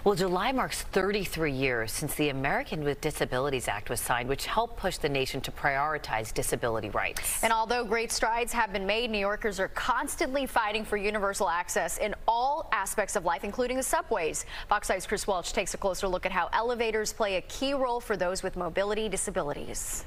Well, July marks 33 years since the American with Disabilities Act was signed, which helped push the nation to prioritize disability rights. And although great strides have been made, New Yorkers are constantly fighting for universal access in all aspects of life, including the subways. Fox 5's Chris Welch takes a closer look at how elevators play a key role for those with mobility disabilities.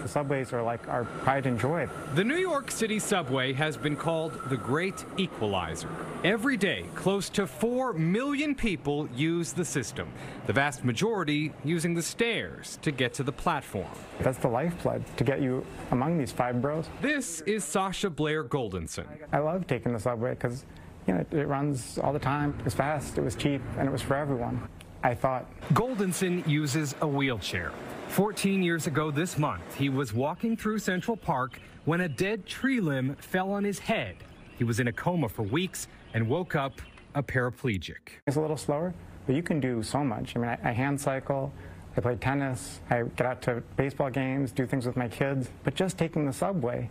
Subways are like our pride and joy. The New York City subway has been called the Great Equalizer. Every day, close to 4 million people use the system, the vast majority using the stairs to get to the platform. That's the lifeblood to get you among these five bros. This is Sasha Blair Goldenson. I love taking the subway because, it runs all the time. It was fast, it was cheap, and it was for everyone. I thought. Goldenson uses a wheelchair. 14 years ago this month, he was walking through Central Park when a dead tree limb fell on his head. He was in a coma for weeks and woke up a paraplegic. It's a little slower, but you can do so much. I mean, I hand cycle, I play tennis, I get out to baseball games, do things with my kids, but just taking the subway,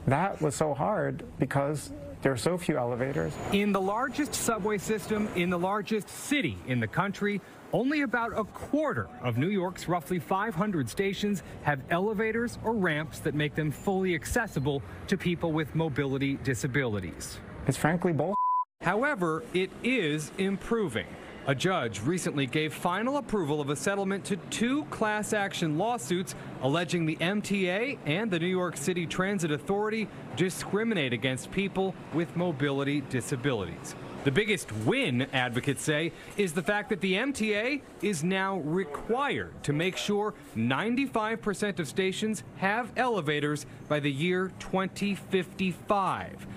that was so hard because there are so few elevators. In the largest subway system in the largest city in the country, only about a quarter of New York's roughly 500 stations have elevators or ramps that make them fully accessible to people with mobility disabilities. It's frankly bull. However, it is improving. A judge recently gave final approval of a settlement to 2 class action lawsuits alleging the MTA and the New York City Transit Authority discriminate against people with mobility disabilities. The biggest win, advocates say, is the fact that the MTA is now required to make sure 95% of stations have elevators by the year 2055.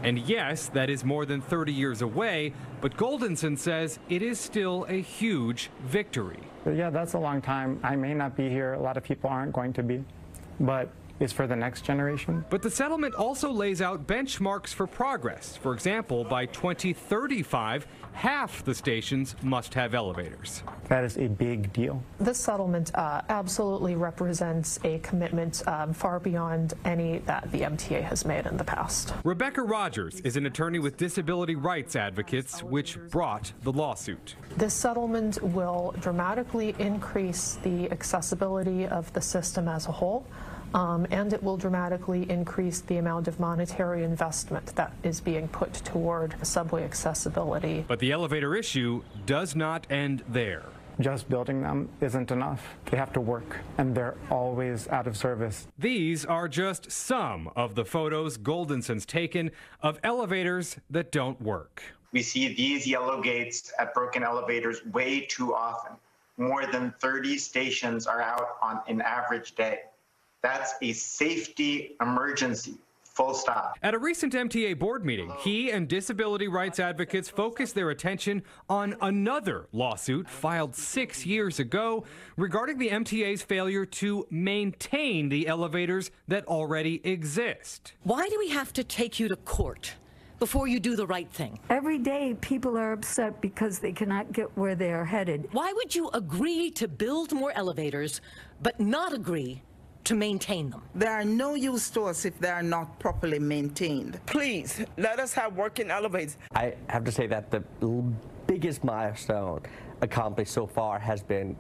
And yes, that is more than 30 years away, but Goldenson says it is still a huge victory. Yeah, that's a long time. I may not be here. A lot of people aren't going to be, but it's for the next generation. But the settlement also lays out benchmarks for progress. For example, by 2035, half the stations must have elevators. That is a big deal. This settlement absolutely represents a commitment far beyond any that the MTA has made in the past. Rebecca Rogers is an attorney with Disability Rights Advocates, which brought the lawsuit. This settlement will dramatically increase the accessibility of the system as a whole. And it will dramatically increase the amount of monetary investment that is being put toward subway accessibility. But the elevator issue does not end there. Just building them isn't enough. They have to work, and they're always out of service. These are just some of the photos Goldenson's taken of elevators that don't work. We see these yellow gates at broken elevators way too often. More than 30 stations are out on an average day. That's a safety emergency, full stop. At a recent MTA board meeting, he and disability rights advocates focused their attention on another lawsuit filed 6 years ago regarding the MTA's failure to maintain the elevators that already exist. Why do we have to take you to court before you do the right thing? Every day people are upset because they cannot get where they are headed. Why would you agree to build more elevators but not agree to maintain them? There are no use to us if they are not properly maintained. Please, let us have working elevators. I have to say that the biggest milestone accomplished so far has been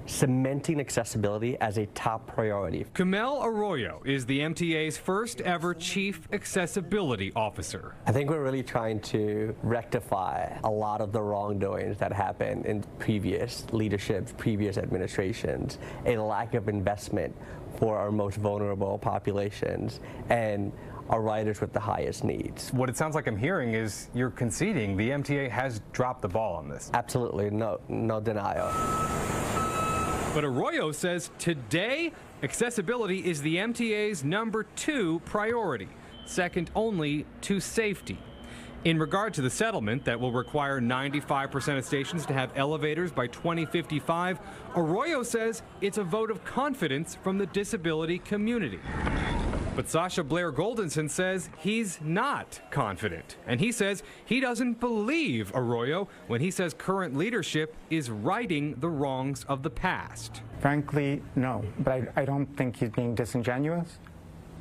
cementing accessibility as a top priority. Kamel Arroyo is the MTA's first ever Chief Accessibility Officer. I think we're really trying to rectify a lot of the wrongdoings that happened in previous leaderships, previous administrations, a lack of investment for our most vulnerable populations and our riders with the highest needs. What it sounds like I'm hearing is you're conceding the MTA has dropped the ball on this. Absolutely, no denial. But Arroyo says today, accessibility is the MTA's #2 priority, second only to safety. In regard to the settlement that will require 95% of stations to have elevators by 2055, Arroyo says it's a vote of confidence from the disability community. But Sasha Blair Goldenson says he's not confident. And he says he doesn't believe Arroyo when he says current leadership is righting the wrongs of the past. Frankly, no. But I don't think he's being disingenuous.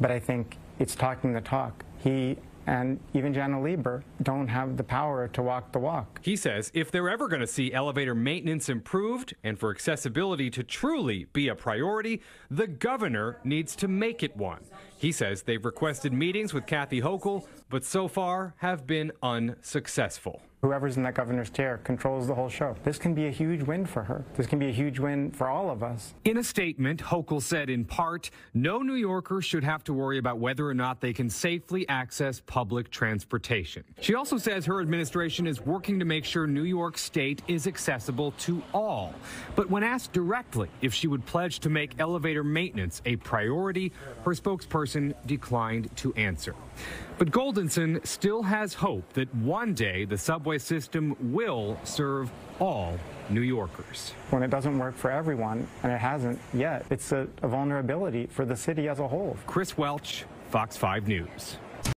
But I think it's talking the talk. He and even Jana Lieber don't have the power to walk the walk. He says if they're ever going to see elevator maintenance improved and for accessibility to truly be a priority, the governor needs to make it one. He says they've requested meetings with Kathy Hochul, but so far have been unsuccessful. Whoever's in that governor's chair controls the whole show. This can be a huge win for her. This can be a huge win for all of us. In a statement, Hochul said in part, no New Yorker should have to worry about whether or not they can safely access public transportation. She also says her administration is working to make sure New York State is accessible to all. But when asked directly if she would pledge to make elevator maintenance a priority, her spokesperson declined to answer. But Goldenson still has hope that one day the subway system will serve all New Yorkers. When it doesn't work for everyone, and it hasn't yet, it's a vulnerability for the city as a whole. Chris Welch, Fox 5 News.